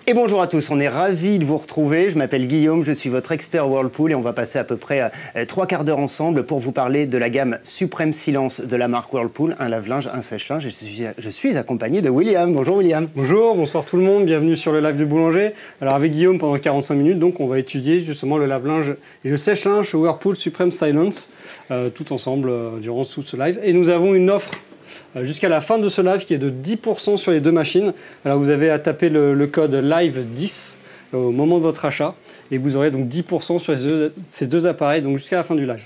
Et bonjour à tous, on est ravis de vous retrouver. Je m'appelle Guillaume, je suis votre expert Whirlpool et on va passer à peu près 3 quarts d'heure ensemble pour vous parler de la gamme Supreme Silence de la marque Whirlpool, un lave-linge, un sèche-linge. Je suis accompagné de William. Bonjour William. Bonjour, bonsoir tout le monde, bienvenue sur le live du boulanger. Alors avec Guillaume pendant 45 minutes, donc on va étudier justement le lave-linge et le sèche-linge chez Whirlpool Supreme Silence, tout ensemble durant tout ce live. Et nous avons une offre jusqu'à la fin de ce live qui est de 10% sur les deux machines. Alors vous avez à taper le code LIVE10 au moment de votre achat et vous aurez donc 10% sur ces deux appareils donc jusqu'à la fin du live.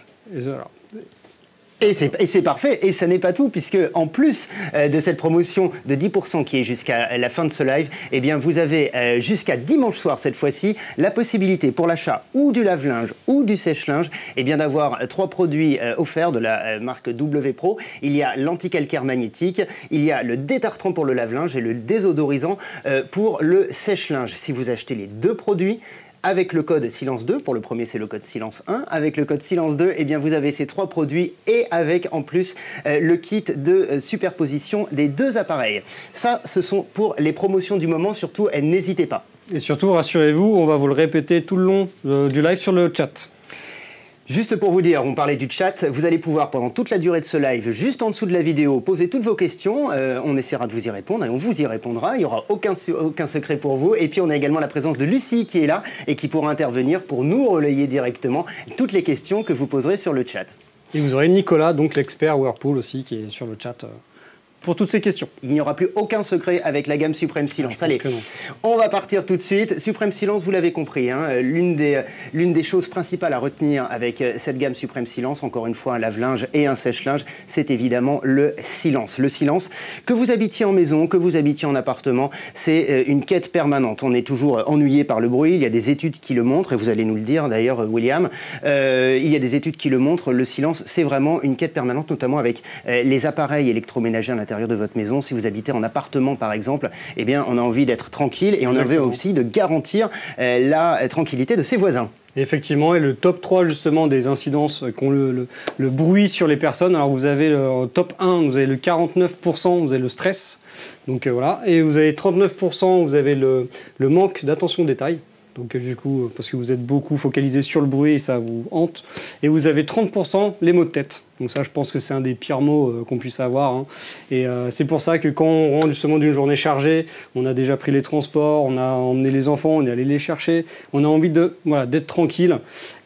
Et c'est parfait, et ça n'est pas tout, puisque en plus de cette promotion de 10% qui est jusqu'à la fin de ce live, eh bien vous avez jusqu'à dimanche soir cette fois-ci la possibilité pour l'achat ou du lave-linge ou du sèche-linge eh bien d'avoir 3 produits offerts de la marque W Pro. Il y a l'anti-calcaire magnétique, il y a le détartrant pour le lave-linge et le désodorisant pour le sèche-linge. Si vous achetez les 2 produits, avec le code Silence2, pour le premier c'est le code Silence1, avec le code Silence2, eh bien vous avez ces 3 produits et avec en plus le kit de superposition des 2 appareils. Ça, ce sont pour les promotions du moment, surtout n'hésitez pas. Et surtout, rassurez-vous, on va vous le répéter tout le long du live sur le chat. Juste pour vous dire, on parlait du chat, vous allez pouvoir pendant toute la durée de ce live, juste en dessous de la vidéo, poser toutes vos questions, on essaiera de vous y répondre et on vous y répondra, il n'y aura aucun secret pour vous. Et puis on a également la présence de Lucie qui est là et qui pourra intervenir pour nous relayer directement toutes les questions que vous poserez sur le chat. Et vous aurez Nicolas, donc l'expert Whirlpool aussi, qui est sur le chat pour toutes ces questions. Il n'y aura plus aucun secret avec la gamme Supreme Silence. Allez, on va partir tout de suite. Supreme Silence, vous l'avez compris, hein, l'une des choses principales à retenir avec cette gamme Supreme Silence, encore une fois un lave-linge et un sèche-linge, c'est évidemment le silence. Le silence, que vous habitiez en maison, que vous habitiez en appartement, c'est une quête permanente. On est toujours ennuyé par le bruit, il y a des études qui le montrent, et vous allez nous le dire d'ailleurs William, il y a des études qui le montrent, le silence c'est vraiment une quête permanente, notamment avec les appareils électroménagers à l'intérieur de votre maison. Si vous habitez en appartement par exemple, eh bien on a envie d'être tranquille et on a envie aussi de garantir la tranquillité de ses voisins. Et effectivement, et le top 3 justement des incidences qu'ont le bruit sur les personnes. Alors vous avez le top 1, vous avez le 49%, vous avez le stress. Donc voilà, et vous avez 39%, vous avez le manque d'attention au détail. Donc du coup, parce que vous êtes beaucoup focalisé sur le bruit et ça vous hante. Et vous avez 30% les maux de tête. Donc ça, je pense que c'est un des pires mots qu'on puisse avoir. Hein. Et c'est pour ça que quand on rentre justement d'une journée chargée, on a déjà pris les transports, on a emmené les enfants, on est allé les chercher, on a envie d'être tranquille.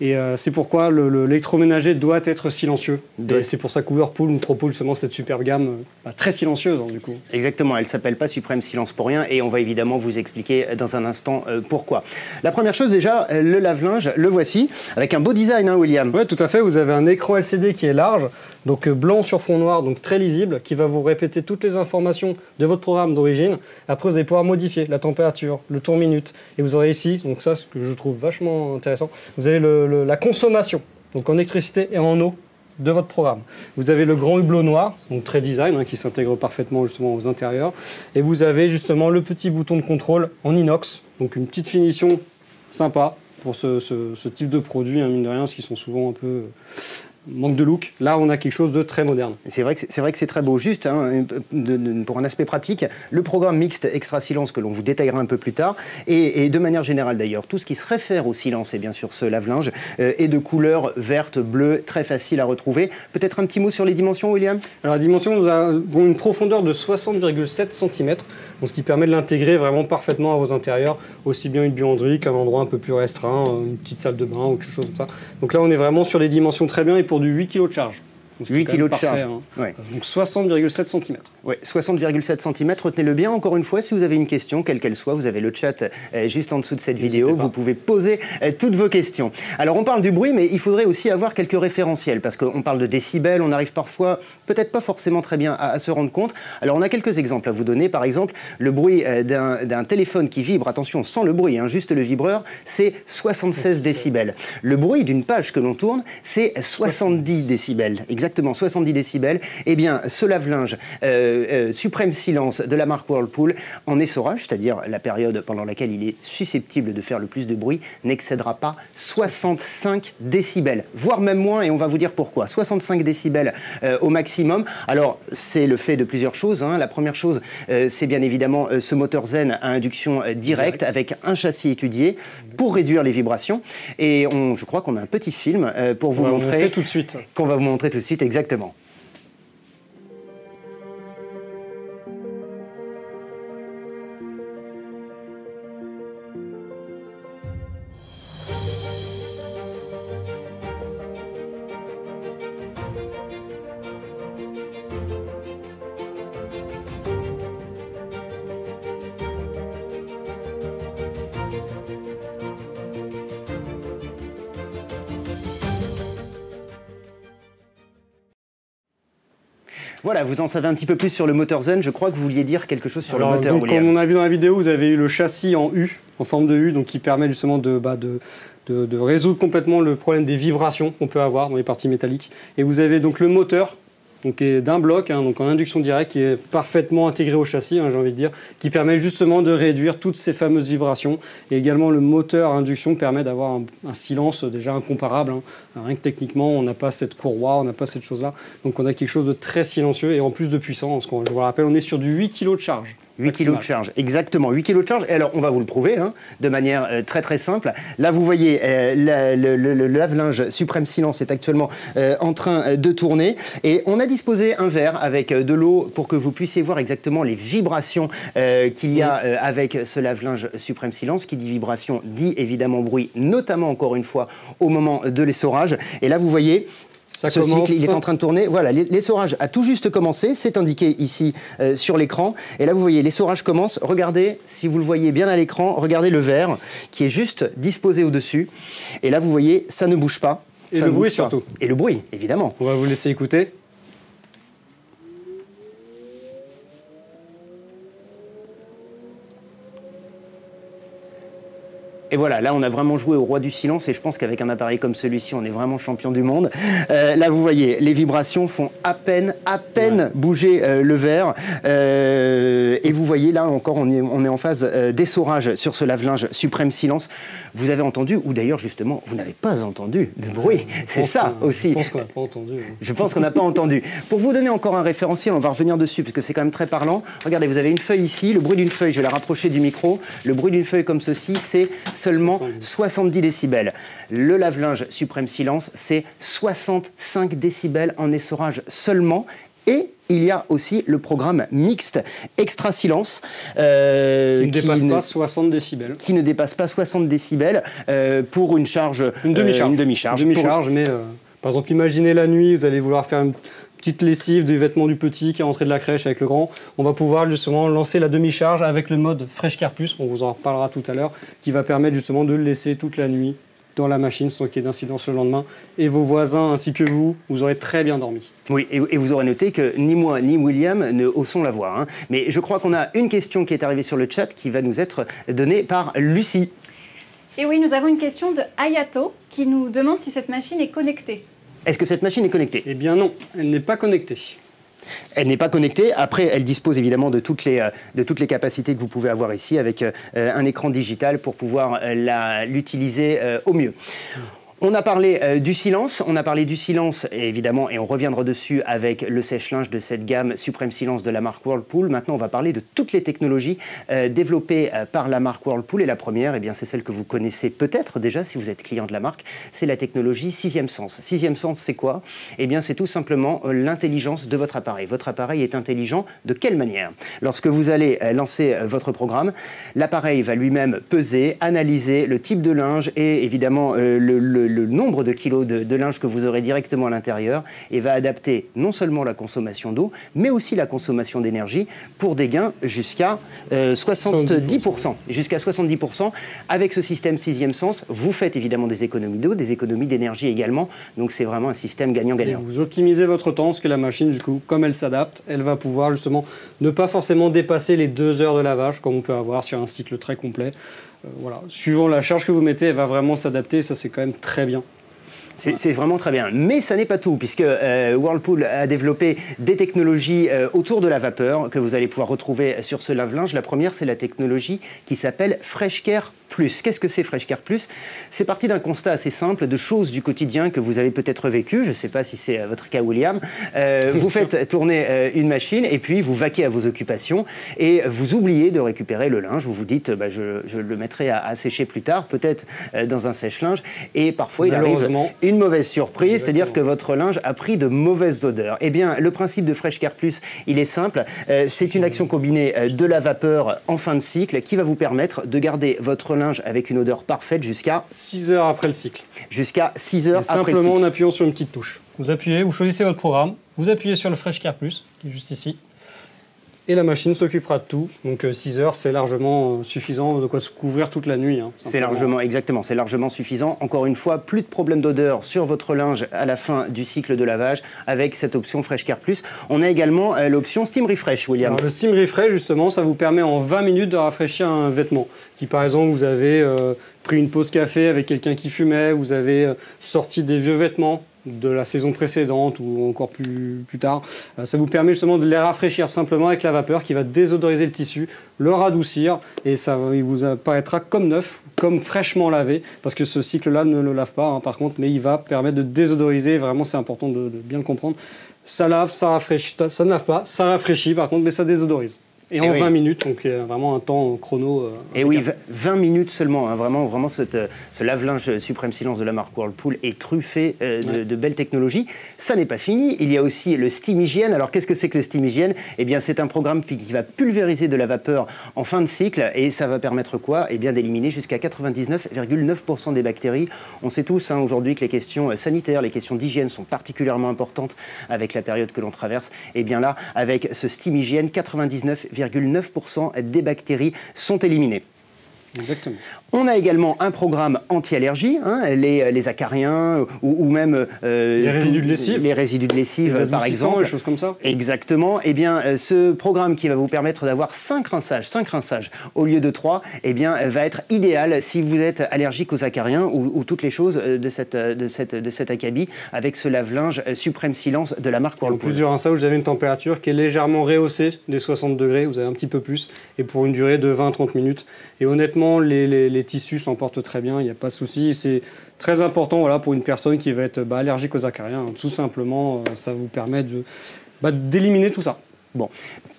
Et c'est pourquoi l'électroménager doit être silencieux. Et c'est pour ça que Whirlpool nous propose justement cette superbe gamme très silencieuse hein, du coup. Exactement, elle ne s'appelle pas Supreme Silence pour rien et on va évidemment vous expliquer dans un instant pourquoi. La première chose déjà, le lave-linge, le voici, avec un beau design, hein, William. Oui, tout à fait, vous avez un écran LCD qui est large, donc blanc sur fond noir, donc très lisible, qui va vous répéter toutes les informations de votre programme d'origine. Après, vous allez pouvoir modifier la température, le tour minute, et vous aurez ici, donc ça, ce que je trouve vachement intéressant, vous avez la consommation, donc en électricité et en eau, de votre programme. Vous avez le grand hublot noir, donc très design, hein, qui s'intègre parfaitement justement aux intérieurs, et vous avez justement le petit bouton de contrôle en inox, donc une petite finition sympa pour ce type de produit, hein, mine de rien, parce qu'ils sont souvent un peu manque de look. Là, on a quelque chose de très moderne. C'est vrai que c'est très beau. Juste, hein, pour un aspect pratique, le programme mixte extra silence que l'on vous détaillera un peu plus tard, et de manière générale d'ailleurs, tout ce qui se réfère au silence, et bien sûr ce lave-linge, est de couleur verte, bleue, très facile à retrouver. Peut-être un petit mot sur les dimensions, William? Alors, les dimensions, nous avons une profondeur de 60,7 cm, donc ce qui permet de l'intégrer vraiment parfaitement à vos intérieurs, aussi bien une buanderie qu'un endroit un peu plus restreint, une petite salle de bain ou quelque chose comme ça. Donc là, on est vraiment sur les dimensions très bien et pour du 8 kg de charge. Donc 8 kg de charge. Hein. Ouais. Donc 60,7 cm. Oui, 60,7 cm. Retenez-le bien, encore une fois, si vous avez une question, quelle qu'elle soit, vous avez le chat juste en dessous de cette vidéo. Vous pouvez poser toutes vos questions. Alors, on parle du bruit, mais il faudrait aussi avoir quelques référentiels, parce qu'on parle de décibels, on arrive parfois, peut-être pas forcément très bien à se rendre compte. Alors, on a quelques exemples à vous donner. Par exemple, le bruit d'un téléphone qui vibre, attention, sans le bruit, hein, juste le vibreur, c'est 76 décibels. Le bruit d'une page que l'on tourne, c'est 70 décibels. Exactement. exactement 70 décibels, eh bien ce lave-linge Suprême Silence de la marque Whirlpool en essorage, c'est-à-dire la période pendant laquelle il est susceptible de faire le plus de bruit, n'excédera pas 65 décibels, voire même moins, et on va vous dire pourquoi. 65 décibels au maximum. Alors c'est le fait de plusieurs choses, hein. La première chose, c'est bien évidemment ce moteur Zen à induction directe avec un châssis étudié pour réduire les vibrations. Et je crois qu'on a un petit film pour vous montrer tout de suite. Qu'on va vous montrer tout de suite, exactement. Voilà, vous en savez un petit peu plus sur le moteur Zen. Je crois que vous vouliez dire quelque chose sur le moteur, donc, William. Comme on a vu dans la vidéo, vous avez eu le châssis en U, en forme de U, donc qui permet justement de résoudre complètement le problème des vibrations qu'on peut avoir dans les parties métalliques. Et vous avez donc le moteur, donc d'un bloc, hein, donc en induction directe, qui est parfaitement intégré au châssis, hein, j'ai envie de dire, qui permet justement de réduire toutes ces fameuses vibrations. Et également le moteur à induction permet d'avoir un silence déjà incomparable, hein. Rien que techniquement, on n'a pas cette courroie, on n'a pas cette chose-là. Donc on a quelque chose de très silencieux et en plus de puissant. Parce je vous rappelle, on est sur du 8 kg de charge. 8 kg de charge, exactement, 8 kg de charge. Et alors, on va vous le prouver, hein, de manière très très simple. Là, vous voyez, le lave-linge Suprême Silence est actuellement en train de tourner. Et on a disposé un verre avec de l'eau pour que vous puissiez voir exactement les vibrations qu'il y a avec ce lave-linge Suprême Silence. Qui dit vibration, dit évidemment bruit, notamment, encore une fois, au moment de l'essorage. Et là, vous voyez... Ce cycle, il est en train de tourner. Voilà, l'essorage a tout juste commencé, c'est indiqué ici sur l'écran. Et là, vous voyez, l'essorage commence. Regardez, si vous le voyez bien à l'écran, regardez le verre qui est juste disposé au-dessus. Et là, vous voyez, ça ne bouge pas. Et le bruit surtout. Et le bruit, évidemment. On va vous laisser écouter. Et voilà, là, on a vraiment joué au roi du silence et je pense qu'avec un appareil comme celui-ci, on est vraiment champion du monde. Là, vous voyez, les vibrations font à peine bouger le verre. Et vous voyez, là encore, on est en phase d'essorage sur ce lave-linge Suprême Silence. Vous avez entendu, ou d'ailleurs, justement, vous n'avez pas entendu de bruit. C'est ça aussi. Je pense qu'on n'a pas entendu. Je pense qu'on n'a pas entendu. Pour vous donner encore un référentiel, on va revenir dessus, parce que c'est quand même très parlant. Regardez, vous avez une feuille ici, le bruit d'une feuille, je vais la rapprocher du micro. Le bruit d'une feuille comme ceci, c'est seulement 70 décibels. Le lave-linge Suprême Silence, c'est 65 décibels en essorage seulement. Et il y a aussi le programme mixte Extra Silence. Qui ne dépasse pas 60 décibels. Qui ne dépasse pas 60 décibels pour une charge. Une demi-charge. Une demi-charge, mais par exemple, imaginez la nuit, vous allez vouloir faire une petite lessive des vêtements du petit qui est rentré de la crèche avec le grand. On va pouvoir justement lancer la demi-charge avec le mode Fresh Care Plus, on vous en reparlera tout à l'heure, qui va permettre justement de le laisser toute la nuit dans la machine sans qu'il y ait d'incidence le lendemain. Et vos voisins ainsi que vous aurez très bien dormi. Oui, et vous aurez noté que ni moi ni William ne haussons la voix, hein. Mais je crois qu'on a une question qui est arrivée sur le chat qui va nous être donnée par Lucie. Et oui, nous avons une question de Ayato qui nous demande si cette machine est connectée. Est-ce que cette machine est connectée? Eh bien non, elle n'est pas connectée. Elle n'est pas connectée. Après, elle dispose évidemment de toutes les capacités que vous pouvez avoir ici avec un écran digital pour pouvoir l'utiliser au mieux. On a parlé du silence, évidemment, et on reviendra dessus avec le sèche-linge de cette gamme Suprême Silence de la marque Whirlpool. Maintenant, on va parler de toutes les technologies développées par la marque Whirlpool. Et la première, eh bien, c'est celle que vous connaissez peut-être déjà si vous êtes client de la marque, c'est la technologie Sixième Sens. Sixième Sens, c'est quoi? Eh bien, c'est tout simplement l'intelligence de votre appareil. Votre appareil est intelligent de quelle manière? Lorsque vous allez lancer votre programme, l'appareil va lui-même peser, analyser le type de linge et évidemment le nombre de kilos de linge que vous aurez directement à l'intérieur et va adapter non seulement la consommation d'eau, mais aussi la consommation d'énergie pour des gains jusqu'à 70%. Jusqu'à 70%. Avec ce système Sixième Sens, vous faites évidemment des économies d'eau, des économies d'énergie également. Donc c'est vraiment un système gagnant-gagnant. Et vous optimisez votre temps, parce que la machine, du coup, comme elle s'adapte, elle va pouvoir justement ne pas forcément dépasser les 2 heures de lavage, comme on peut avoir sur un cycle très complet. Voilà. Suivant la charge que vous mettez, elle va vraiment s'adapter, et ça c'est quand même très bien. C'est vraiment très bien. Mais ça n'est pas tout, puisque Whirlpool a développé des technologies autour de la vapeur que vous allez pouvoir retrouver sur ce lave-linge. La première, c'est la technologie qui s'appelle FreshCare Plus. Qu'est-ce que c'est FreshCare Plus? C'est parti d'un constat assez simple de choses du quotidien que vous avez peut-être vécu. Je ne sais pas si c'est votre cas, William. Vous faites tourner une machine et puis vous vaquez à vos occupations et vous oubliez de récupérer le linge. Vous vous dites, je le mettrai à sécher plus tard, peut-être dans un sèche-linge. Et parfois, il arrive une mauvaise surprise, c'est-à-dire que votre linge a pris de mauvaises odeurs. Eh bien, le principe de FreshCare Plus, il est simple. C'est une action combinée de la vapeur en fin de cycle qui va vous permettre de garder votre linge avec une odeur parfaite jusqu'à 6 heures après le cycle. Jusqu'à 6 heures après le cycle. Simplement en appuyant sur une petite touche. Vous appuyez, vous choisissez votre programme, vous appuyez sur le FreshCare Plus, qui est juste ici, et la machine s'occupera de tout. Donc 6 heures, c'est largement suffisant, de quoi se couvrir toute la nuit. C'est largement, exactement, c'est largement suffisant. Encore une fois, plus de problème d'odeur sur votre linge à la fin du cycle de lavage avec cette option FreshCare Plus. On a également l'option Steam Refresh, William. Alors, le Steam Refresh, justement, ça vous permet en 20 minutes de rafraîchir un vêtement. Qui, par exemple, vous avez pris une pause café avec quelqu'un qui fumait, vous avez sorti des vieux vêtements de la saison précédente ou encore plus tard. Ça vous permet justement de les rafraîchir simplement avec la vapeur qui va désodoriser le tissu, le radoucir et il vous apparaîtra comme neuf, comme fraîchement lavé parce que ce cycle-là ne le lave pas par contre, mais il va permettre de désodoriser. Vraiment, c'est important de bien le comprendre. Ça lave, ça rafraîchit, ça ne lave pas, ça rafraîchit par contre, mais ça désodorise. Et en 20 minutes, donc vraiment un temps chrono. Et oui, 20 minutes seulement. Hein, vraiment ce lave-linge Supreme Silence de la marque Whirlpool est truffé de belles technologies. Ça n'est pas fini. Il y a aussi le Steam Hygiene. Alors qu'est-ce que c'est que le Steam Hygiene? Eh bien, c'est un programme qui va pulvériser de la vapeur en fin de cycle et ça va permettre quoi? Eh bien, d'éliminer jusqu'à 99,9% des bactéries. On sait tous aujourd'hui que les questions sanitaires, les questions d'hygiène sont particulièrement importantes avec la période que l'on traverse. Eh bien là, avec ce Steam Hygiene, 99,9% des bactéries sont éliminées. Exactement. On a également un programme anti-allergie, les acariens ou même les résidus de lessive. Les résidus de lessive, par exemple. Les choses comme ça. Exactement. Eh bien, ce programme qui va vous permettre d'avoir 5 rinçages au lieu de 3, eh bien, va être idéal si vous êtes allergique aux acariens ou toutes les choses de cet acabit avec ce lave-linge Supreme Silence de la marque Whirlpool. Plusieurs rinçages, vous avez une température qui est légèrement rehaussée des 60 degrés, vous avez un petit peu plus, et pour une durée de 20-30 minutes. Et honnêtement, les tissus s'en portent très bien, il n'y a pas de souci. C'est très important pour une personne qui va être allergique aux acariens. Tout simplement, ça vous permet d'éliminer tout ça. Bon.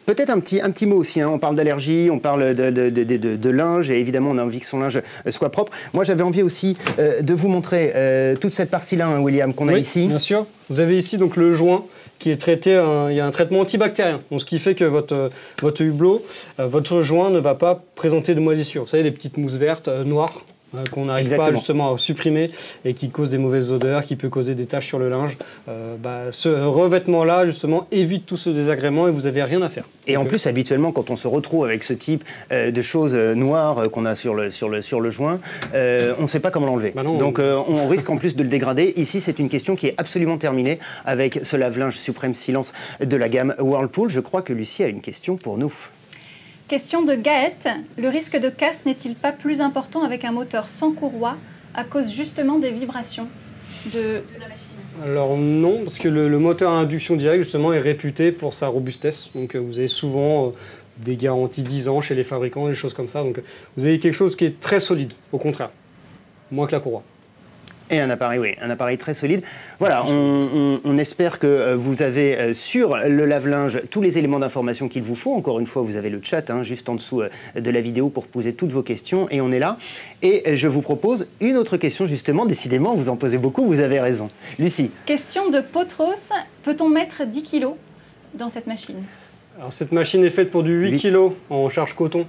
Peut-être un petit mot aussi, on parle d'allergie, on parle de linge, et évidemment on a envie que son linge soit propre. Moi j'avais envie aussi de vous montrer toute cette partie-là, William, qu'on a ici. Bien sûr, vous avez ici donc le joint qui est traité, il y a un traitement antibactérien, donc ce qui fait que votre hublot, votre joint ne va pas présenter de moisissures. Vous savez, les petites mousses vertes, noires, qu'on n'arrive pas justement à supprimer et qui causent des mauvaises odeurs, qui peut causer des taches sur le linge. Ce revêtement-là, justement, évite tout ce désagrément et vous n'avez rien à faire. Et en plus, habituellement, quand on se retrouve avec ce type de choses noires qu'on a sur le joint, on ne sait pas comment l'enlever. Donc on risque en plus de le dégrader. Ici, c'est une question qui est absolument terminée avec ce lave-linge Supreme Silence de la gamme Whirlpool. Je crois que Lucie a une question pour nous. Question de Gaët. Le risque de casse n'est-il pas plus important avec un moteur sans courroie à cause justement des vibrations de la machine? Alors non, parce que le moteur à induction directe justement est réputé pour sa robustesse. Donc vous avez souvent des garanties 10 ans chez les fabricants, des choses comme ça. Donc vous avez quelque chose qui est très solide, au contraire, moins que la courroie. Et un appareil très solide. Voilà, on espère que vous avez sur le lave-linge tous les éléments d'information qu'il vous faut. Encore une fois, vous avez le chat juste en dessous de la vidéo pour poser toutes vos questions et on est là. Et je vous propose une autre question justement. Décidément, vous en posez beaucoup, vous avez raison. Lucie. Question de Potros. Peut-on mettre 10 kg dans cette machine? Alors cette machine est faite pour du 8 kg en charge coton.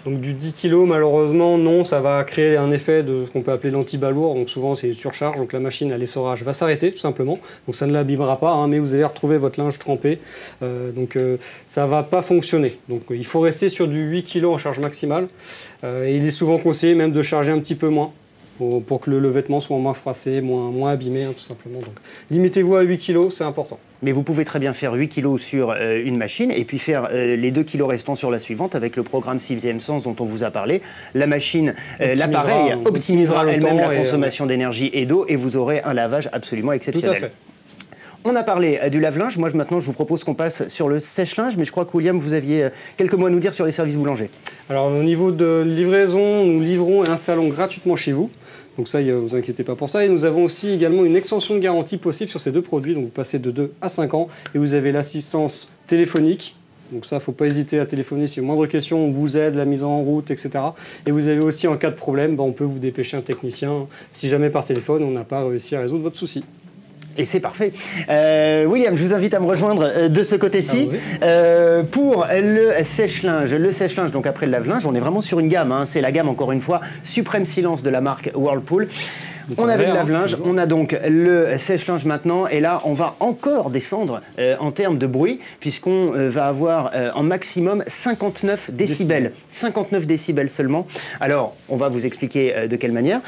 Donc du 10 kg, malheureusement, non, ça va créer un effet de ce qu'on peut appeler l'anti-balourd. Donc souvent, c'est une surcharge. Donc la machine à l'essorage va s'arrêter, tout simplement. Donc ça ne l'abîmera pas, mais vous allez retrouver votre linge trempé. Ça ne va pas fonctionner. Donc il faut rester sur du 8 kg en charge maximale. Et il est souvent conseillé même de charger un petit peu moins. pour que le vêtement soit moins froissé, moins abîmé, hein, tout simplement. Donc, limitez-vous à 8 kg, c'est important. Mais vous pouvez très bien faire 8 kg sur une machine et puis faire les 2 kg restants sur la suivante avec le programme Sixième Sens dont on vous a parlé. La machine, l'appareil optimisera elle-même la consommation d'énergie et d'eau et vous aurez un lavage absolument exceptionnel. Tout à fait. On a parlé du lave-linge. Moi, maintenant, je vous propose qu'on passe sur le sèche-linge. Mais je crois que, William, vous aviez quelques mots à nous dire sur les services boulangers. Alors, au niveau de livraison, nous livrons et installons gratuitement chez vous. Donc ça, ne vous inquiétez pas pour ça. Et nous avons aussi également une extension de garantie possible sur ces deux produits. Donc vous passez de 2 à 5 ans. Et vous avez l'assistance téléphonique. Donc ça, il ne faut pas hésiter à téléphoner si y a moindre question, on vous aide, la mise en route, etc. Et vous avez aussi, en cas de problème, on peut vous dépêcher un technicien si jamais par téléphone, on n'a pas réussi à résoudre votre souci. Et c'est parfait. William, je vous invite à me rejoindre de ce côté-ci. Pour le sèche-linge. Le sèche-linge, donc après le lave-linge, on est vraiment sur une gamme. Hein. C'est la gamme, encore une fois, Suprême Silence de la marque Whirlpool. On avait le lave-linge, on a donc le sèche-linge maintenant, et là on va encore descendre en termes de bruit, puisqu'on va avoir en maximum 59 décibels. 59 décibels seulement. Alors, on va vous expliquer de quelle manière.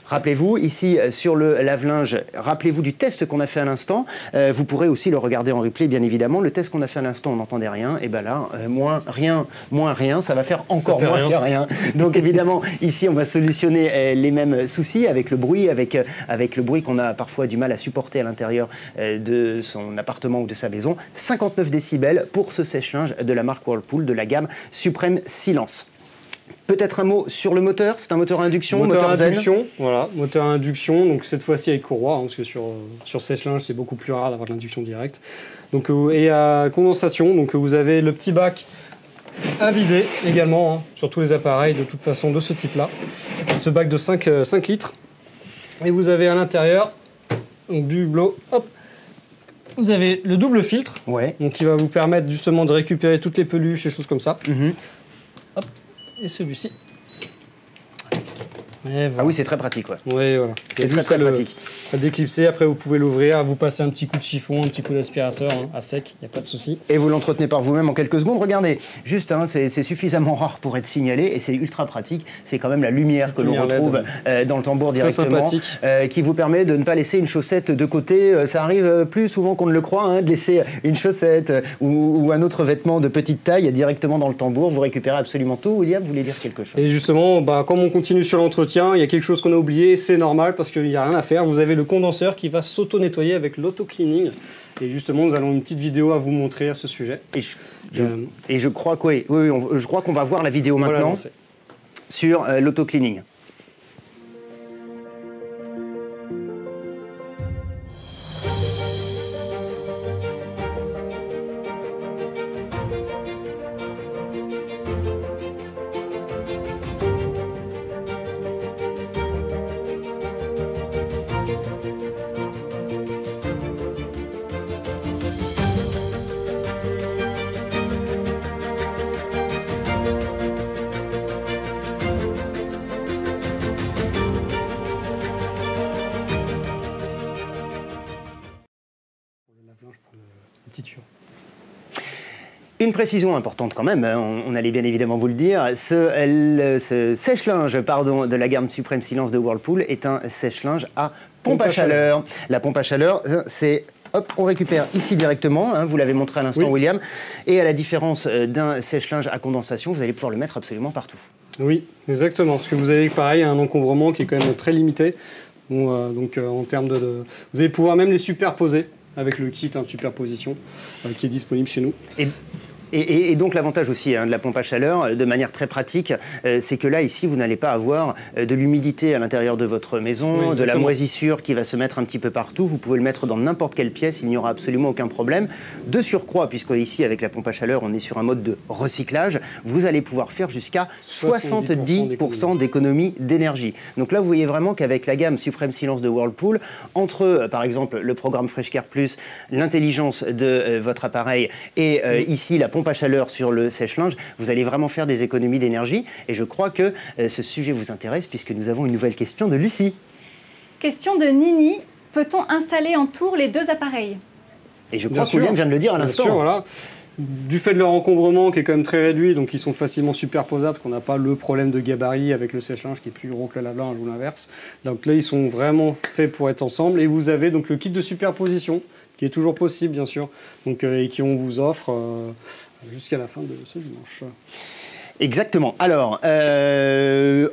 Rappelez-vous, ici sur le lave-linge, rappelez-vous du test qu'on a fait à l'instant. Vous pourrez aussi le regarder en replay, bien évidemment. Le test qu'on a fait à l'instant, on n'entendait rien. Et bien là, moins rien, ça va faire encore moins que rien. Donc évidemment, ici, on va solutionner les mêmes soucis avec le bruit, avec le bruit qu'on a parfois du mal à supporter à l'intérieur de son appartement ou de sa maison. 59 décibels pour ce sèche-linge de la marque Whirlpool, de la gamme Suprême Silence. Peut-être un mot sur le moteur, c'est un moteur à induction, moteur Zen. Voilà, moteur à induction, donc cette fois-ci avec courroie, hein, parce que sur sèche-linge c'est beaucoup plus rare d'avoir de l'induction directe. Donc, et à condensation, donc vous avez le petit bac à vider également, hein, sur tous les appareils de toute façon de ce type-là. Ce bac de 5 litres. Et vous avez à l'intérieur donc, du hublot, hop. Vous avez le double filtre, donc qui va vous permettre justement de récupérer toutes les peluches et choses comme ça. Hop. Et celui-ci. Voilà. Ah oui, c'est très pratique. Ouais. Oui, voilà. C'est juste très pratique. À déclipser, après vous pouvez l'ouvrir, vous passez un petit coup de chiffon, un petit coup d'aspirateur hein, à sec, il n'y a pas de souci. Et vous l'entretenez par vous-même en quelques secondes. Regardez, juste, hein, c'est suffisamment rare pour être signalé et c'est ultra pratique. C'est quand même la lumière que l'on retrouve dans le tambour directement, qui vous permet de ne pas laisser une chaussette de côté. Ça arrive plus souvent qu'on ne le croit, hein, de laisser une chaussette ou un autre vêtement de petite taille directement dans le tambour. Vous récupérez absolument tout. William, vous voulez dire quelque chose? Et justement, comme on continue sur l'entretien, il y a quelque chose qu'on a oublié, c'est normal parce qu'il n'y a rien à faire. Vous avez le condenseur qui va s'auto-nettoyer avec l'auto-cleaning. Et justement, nous allons une petite vidéo à vous montrer à ce sujet. Et je crois je crois qu'on va voir la vidéo maintenant sur l'auto-cleaning. Une précision importante quand même, on allait bien évidemment vous le dire, ce sèche-linge de la gamme Suprême Silence de Whirlpool est un sèche-linge à pompe à chaleur. La pompe à chaleur, c'est... Hop, on récupère ici directement, hein, vous l'avez montré à l'instant William, et à la différence d'un sèche-linge à condensation, vous allez pouvoir le mettre absolument partout. Oui, exactement, parce que vous avez pareil un encombrement qui est quand même très limité, donc en termes vous allez pouvoir même les superposer avec le kit de superposition qui est disponible chez nous. Et donc l'avantage aussi de la pompe à chaleur, de manière très pratique, c'est que là, ici, vous n'allez pas avoir de l'humidité à l'intérieur de votre maison, de la moisissure qui va se mettre un petit peu partout. Vous pouvez le mettre dans n'importe quelle pièce, il n'y aura absolument aucun problème. De surcroît, puisque ici, avec la pompe à chaleur, on est sur un mode de recyclage, vous allez pouvoir faire jusqu'à 70% d'économie d'énergie. Donc là, vous voyez vraiment qu'avec la gamme Suprême Silence de Whirlpool, entre, par exemple, le programme FreshCare Plus, l'intelligence de votre appareil et ici, la pompe à chaleur sur le sèche-linge, vous allez vraiment faire des économies d'énergie. Et je crois que ce sujet vous intéresse puisque nous avons une nouvelle question de Lucie. Question de Nini. Peut-on installer en tour les deux appareils? Et je crois que William vient de le dire à l'instant. Bien sûr, voilà. du fait de leur encombrement qui est quand même très réduit, donc ils sont facilement superposables, qu'on n'a pas le problème de gabarit avec le sèche-linge qui est plus gros que le lave-linge ou l'inverse. Donc là, ils sont vraiment faits pour être ensemble. Et vous avez donc le kit de superposition, qui est toujours possible, bien sûr, donc, et qu'on vous offre jusqu'à la fin de ce dimanche. Exactement. Alors,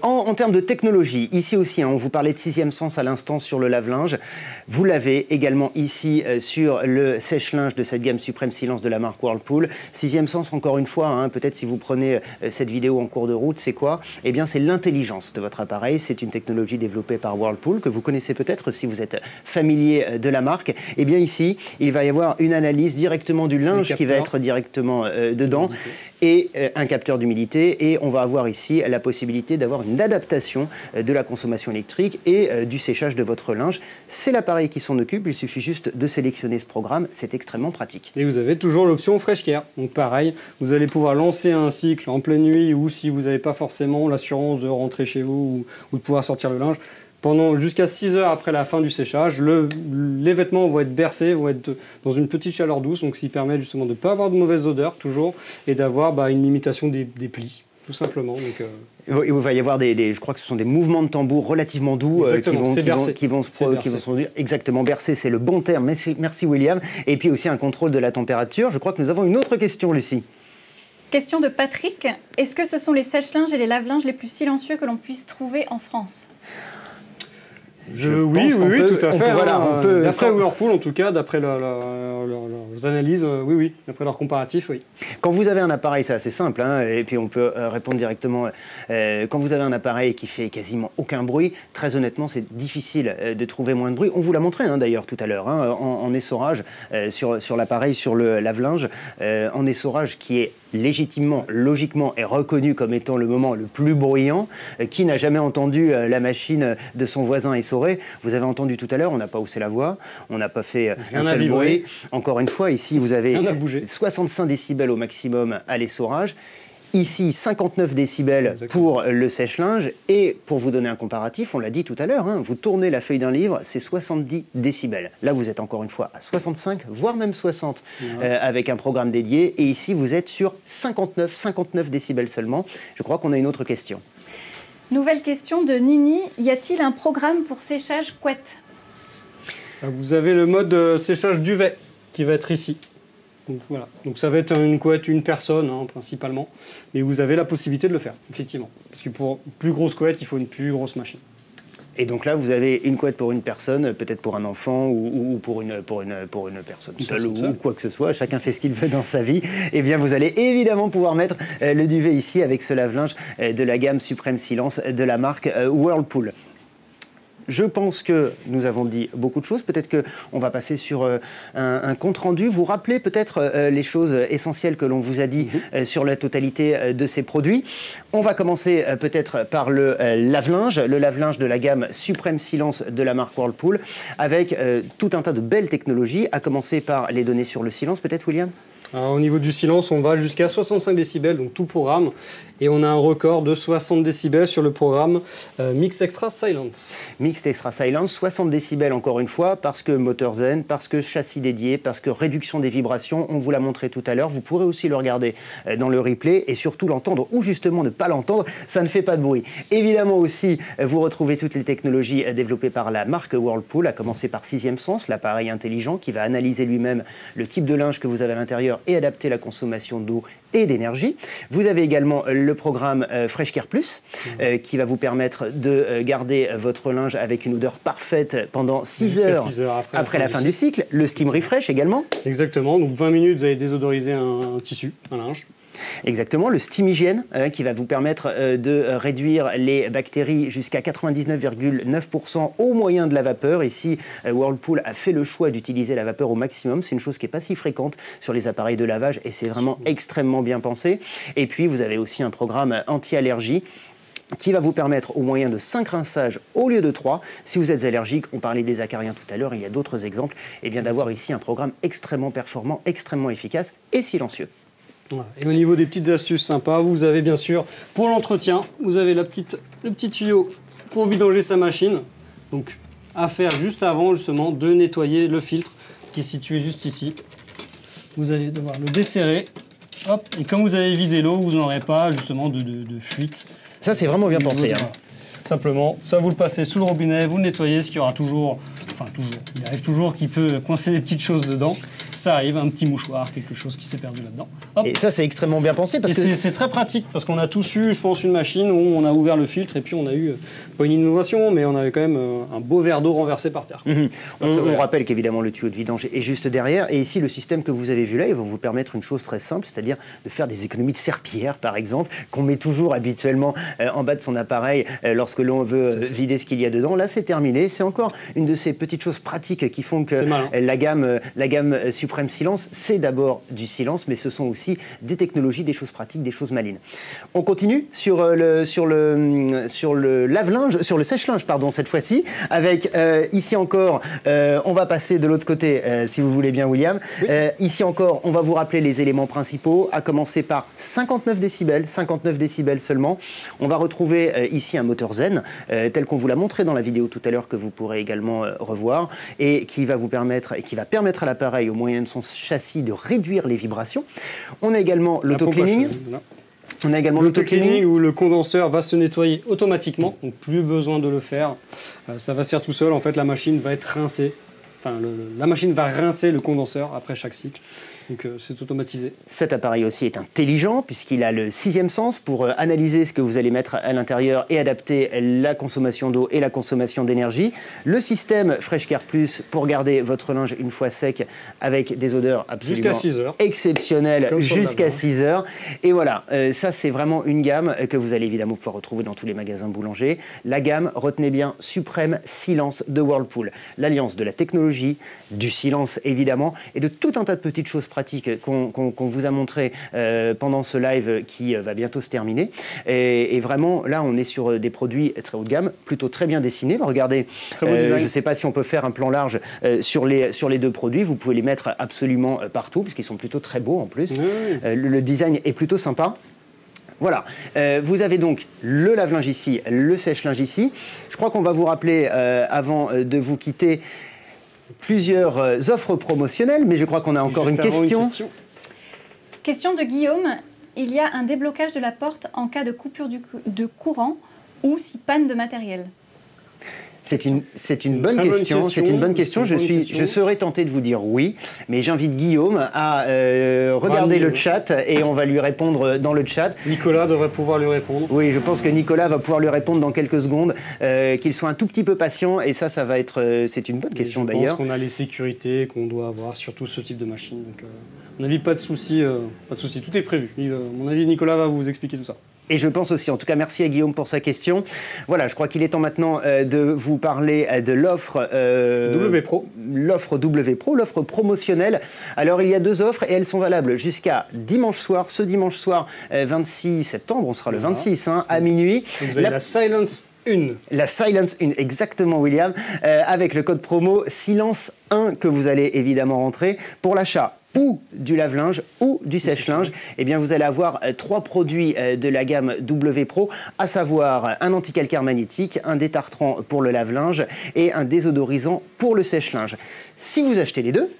en termes de technologie, ici aussi, on vous parlait de 6e sens à l'instant sur le lave-linge. Vous l'avez également ici sur le sèche-linge de cette gamme Supreme Silence de la marque Whirlpool. 6e sens, encore une fois, peut-être si vous prenez cette vidéo en cours de route, c'est quoi? Eh bien, c'est l'intelligence de votre appareil. C'est une technologie développée par Whirlpool que vous connaissez peut-être si vous êtes familier de la marque. Eh bien, ici, il va y avoir une analyse directement du linge qui va être directement dedans et un capteur d'humidité. Et on va avoir ici la possibilité d'avoir une adaptation de la consommation électrique et du séchage de votre linge. C'est l'appareil qui s'en occupe, il suffit juste de sélectionner ce programme, c'est extrêmement pratique. Et vous avez toujours l'option Fresh Care. Donc pareil, vous allez pouvoir lancer un cycle en pleine nuit ou si vous n'avez pas forcément l'assurance de rentrer chez vous ou de pouvoir sortir le linge. Pendant jusqu'à 6 heures après la fin du séchage, les vêtements vont être bercés, vont être dans une petite chaleur douce, donc ce qui permet justement de ne pas avoir de mauvaise odeur toujours et d'avoir une limitation des plis, tout simplement. Donc, il va y avoir je crois que ce sont des mouvements de tambour relativement doux qui vont se produire. Exactement, bercé, c'est le bon terme. Merci William. Et puis aussi un contrôle de la température. Je crois que nous avons une autre question, Lucie. Question de Patrick. Est-ce que ce sont les sèche-linges et les lave-linges les plus sililencieux que l'on puisse trouver en France ? Oui, tout à fait. D'après Whirlpool, en tout cas, d'après leurs analyses, oui, d'après leurs comparatifs, oui. Quand vous avez un appareil, c'est assez simple, et puis on peut répondre directement. Quand vous avez un appareil qui fait quasiment aucun bruit, très honnêtement, c'est difficile de trouver moins de bruit. On vous l'a montré d'ailleurs tout à l'heure, en essorage, sur l'appareil, sur le lave-linge, en essorage qui est légitimement, logiquement est reconnu comme étant le moment le plus bruyant. Qui n'a jamais entendu la machine de son voisin essorer? Vous avez entendu tout à l'heure, on n'a pas haussé la voix, on n'a pas fait un seul bruit. Encore une fois, ici vous avez 65 décibels au maximum à l'essorage. Ici, 59 décibels pour le sèche-linge. Et pour vous donner un comparatif, on l'a dit tout à l'heure, vous tournez la feuille d'un livre, c'est 70 décibels. Là, vous êtes encore une fois à 65, voire même 60 avec un programme dédié. Et ici, vous êtes sur 59 décibels seulement. Je crois qu'on a une autre question. Nouvelle question de Nini. Y a-t-il un programme pour séchage couette? Vous avez le mode séchage duvet qui va être ici. Donc, voilà. Donc ça va être une couette, une personne principalement, mais vous avez la possibilité de le faire, effectivement. Parce que pour une plus grosse couette, il faut une plus grosse machine. Et donc là, vous avez une couette pour une personne, peut-être pour un enfant ou pour une personne seule ou quoi que ce soit. Chacun fait ce qu'il veut dans sa vie. Eh bien, vous allez évidemment pouvoir mettre le duvet ici avec ce lave-linge de la gamme Supreme Silence de la marque Whirlpool. Je pense que nous avons dit beaucoup de choses. Peut-être qu'on va passer sur un compte-rendu. Vous rappelez peut-être les choses essentielles que l'on vous a dit sur la totalité de ces produits. On va commencer peut-être par le lave-linge de la gamme Supreme Silence de la marque Whirlpool, avec tout un tas de belles technologies, à commencer par les données sur le silence, peut-être, William ? Alors, au niveau du silence, on va jusqu'à 65 décibels, donc tout programme. Et on a un record de 60 décibels sur le programme Mix Extra Silence. Mix Extra Silence, 60 décibels encore une fois, parce que moteur zen, parce que châssis dédié, parce que réduction des vibrations. On vous l'a montré tout à l'heure. Vous pourrez aussi le regarder dans le replay et surtout l'entendre ou justement ne pas l'entendre. Ça ne fait pas de bruit. Évidemment aussi, vous retrouvez toutes les technologies développées par la marque Whirlpool, à commencer par 6e sens, l'appareil intelligent qui va analyser lui-même le type de linge que vous avez à l'intérieur et adapter la consommation d'eau et d'énergie. Vous avez également le programme Fresh Care Plus qui va vous permettre de garder votre linge avec une odeur parfaite pendant 6 heures après la fin du cycle. Le Steam Refresh également. Exactement, donc 20 minutes, vous allez désodoriser un tissu, un linge. Exactement, le Steam Hygiene qui va vous permettre de réduire les bactéries jusqu'à 99,9% au moyen de la vapeur. Ici, Whirlpool a fait le choix d'utiliser la vapeur au maximum. C'est une chose qui n'est pas si fréquente sur les appareils de lavage et c'est vraiment extrêmement bien pensé. Et puis, vous avez aussi un programme anti-allergie qui va vous permettre, au moyen de 5 rinçages au lieu de 3, si vous êtes allergique, on parlait des acariens tout à l'heure, il y a d'autres exemples, et bien d'avoir ici un programme extrêmement performant, extrêmement efficace et silencieux. Voilà. Et au niveau des petites astuces sympas, vous avez bien sûr, pour l'entretien, vous avez le petit tuyau pour vidanger sa machine. Donc, à faire juste avant, justement, de nettoyer le filtre qui est situé juste ici. vous allez devoir le desserrer. Hop, et quand vous avez vidé l'eau, vous n'aurez pas justement de fuite. Ça, c'est vraiment bien pensé. Hein. Simplement, ça vous le passez sous le robinet, vous le nettoyez, ce qu'il y aura toujours, il arrive toujours qu'il peut coincer des petites choses dedans. Ça arrive, un petit mouchoir, quelque chose qui s'est perdu là-dedans. Et ça, c'est extrêmement bien pensé parce que c'est très pratique parce qu'on a tous eu, je pense, une machine où on a ouvert le filtre et puis on a eu, pas une inondation, mais on avait quand même un beau verre d'eau renversé par terre. On rappelle qu'évidemment le tuyau de vidange est juste derrière et ici le système que vous avez vu là, il va vous permettre une chose très simple, c'est-à-dire de faire des économies de serpillière par exemple, qu'on met toujours habituellement en bas de son appareil lorsque l'on veut vider ce qu'il y a dedans. Là, c'est terminé. C'est encore une de ces petites choses pratiques qui font que la gamme Supreme Silence, c'est d'abord du silence, mais ce sont aussi des technologies, des choses pratiques, des choses malines. On continue sur le lave-linge, sur le sèche-linge, pardon, cette fois-ci, avec ici encore, on va passer de l'autre côté, si vous voulez bien, William. Oui. Ici encore, on va vous rappeler les éléments principaux, à commencer par 59 décibels seulement. On va retrouver ici un moteur Zen, tel qu'on vous l'a montré dans la vidéo tout à l'heure, que vous pourrez également revoir, et qui va permettre à l'appareil, au moyen de son châssis, de réduire les vibrations. On a également l'auto-cleaning. On a également l'auto-cleaning où le condenseur va se nettoyer automatiquement, donc plus besoin de le faire. Ça va se faire tout seul. En fait, la machine va être rincée. Enfin, la machine va rincer le condenseur après chaque cycle. Donc c'est automatisé. Cet appareil aussi est intelligent puisqu'il a le 6e sens pour analyser ce que vous allez mettre à l'intérieur et adapter la consommation d'eau et la consommation d'énergie. Le système FreshCare Plus pour garder votre linge une fois sec avec des odeurs absolument exceptionnelles jusqu'à 6 heures. Et voilà, ça c'est vraiment une gamme que vous allez évidemment pouvoir retrouver dans tous les magasins boulangers. La gamme, retenez bien, Supreme Silence de Whirlpool. L'alliance de la technologie, du silence évidemment et de tout un tas de petites choses pratiques qu'on vous a montré pendant ce live qui va bientôt se terminer. Et vraiment, là, on est sur des produits très haut de gamme, plutôt très bien dessinés. Regardez, je ne sais pas si on peut faire un plan large sur les deux produits. Vous pouvez les mettre absolument partout, puisqu'ils sont plutôt très beaux en plus. Oui. Le design est plutôt sympa. Voilà, vous avez donc le lave-linge ici, le sèche-linge ici. Je crois qu'on va vous rappeler, avant de vous quitter, plusieurs offres promotionnelles, mais je crois qu'on a encore une question. Question de Guillaume. Il y a un déblocage de la porte en cas de coupure de courant ou si panne de matériel. C'est une bonne question. C'est une bonne question. Je serais tenté de vous dire oui, mais j'invite Guillaume à regarder le chat et on va lui répondre dans le chat. Nicolas devrait pouvoir lui répondre. Oui, je pense que Nicolas va pouvoir lui répondre dans quelques secondes. Qu'il soit un tout petit peu patient et ça va être. C'est une bonne question d'ailleurs. Je pense qu'on a les sécurités qu'on doit avoir sur tout ce type de machine. Donc, à mon avis, pas de souci. Tout est prévu. À mon avis, Nicolas va vous expliquer tout ça. Et je pense aussi, en tout cas, merci à Guillaume pour sa question. Voilà, je crois qu'il est temps maintenant de vous parler de l'offre WPro. L'offre WPro, l'offre promotionnelle. Alors, il y a deux offres et elles sont valables jusqu'à dimanche soir. Ce dimanche soir, 26 septembre, on sera le 26 à minuit. Donc vous avez la Silence 1. La Silence 1, exactement, William, avec le code promo Silence 1 que vous allez évidemment rentrer pour l'achat ou du lave-linge ou du sèche-linge, eh bien vous allez avoir 3 produits de la gamme WPro, à savoir un anticalcaire magnétique, un détartrant pour le lave-linge et un désodorisant pour le sèche-linge. Si vous achetez les deux,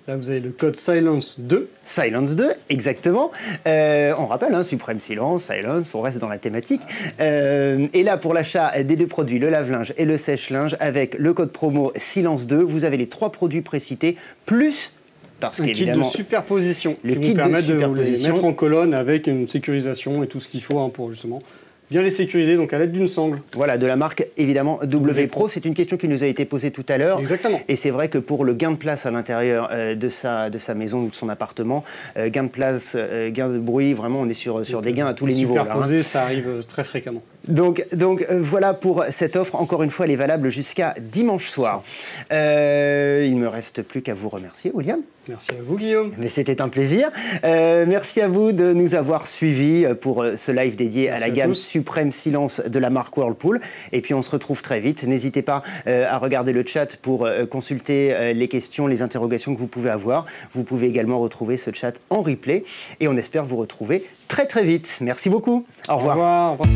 là, vous avez le code Silence 2. Silence 2, exactement. On rappelle, Supreme Silence, Silence, on reste dans la thématique. Et là, pour l'achat des deux produits, le lave-linge et le sèche-linge, avec le code promo Silence 2, vous avez les 3 produits précités, plus... Un kit de superposition qui vous permet de les mettre en colonne avec une sécurisation et tout ce qu'il faut pour justement bien les sécuriser, donc à l'aide d'une sangle. Voilà, de la marque évidemment WPro. C'est une question qui nous a été posée tout à l'heure. Exactement. Et c'est vrai que pour le gain de place à l'intérieur de sa maison ou de son appartement, gain de place, gain de bruit, vraiment on est sur des gains à tous les niveaux. Superposé, ça arrive très fréquemment. Donc voilà pour cette offre. Encore une fois, elle est valable jusqu'à dimanche soir. Il ne me reste plus qu'à vous remercier, William. Merci à vous, Guillaume. Mais c'était un plaisir. Merci à vous de nous avoir suivis pour ce live dédié à la gamme Supreme Silence de la marque Whirlpool. Et puis on se retrouve très vite. N'hésitez pas à regarder le chat pour consulter les questions, les interrogations que vous pouvez avoir. Vous pouvez également retrouver ce chat en replay. Et on espère vous retrouver très très vite. Merci beaucoup. Au revoir. Au revoir.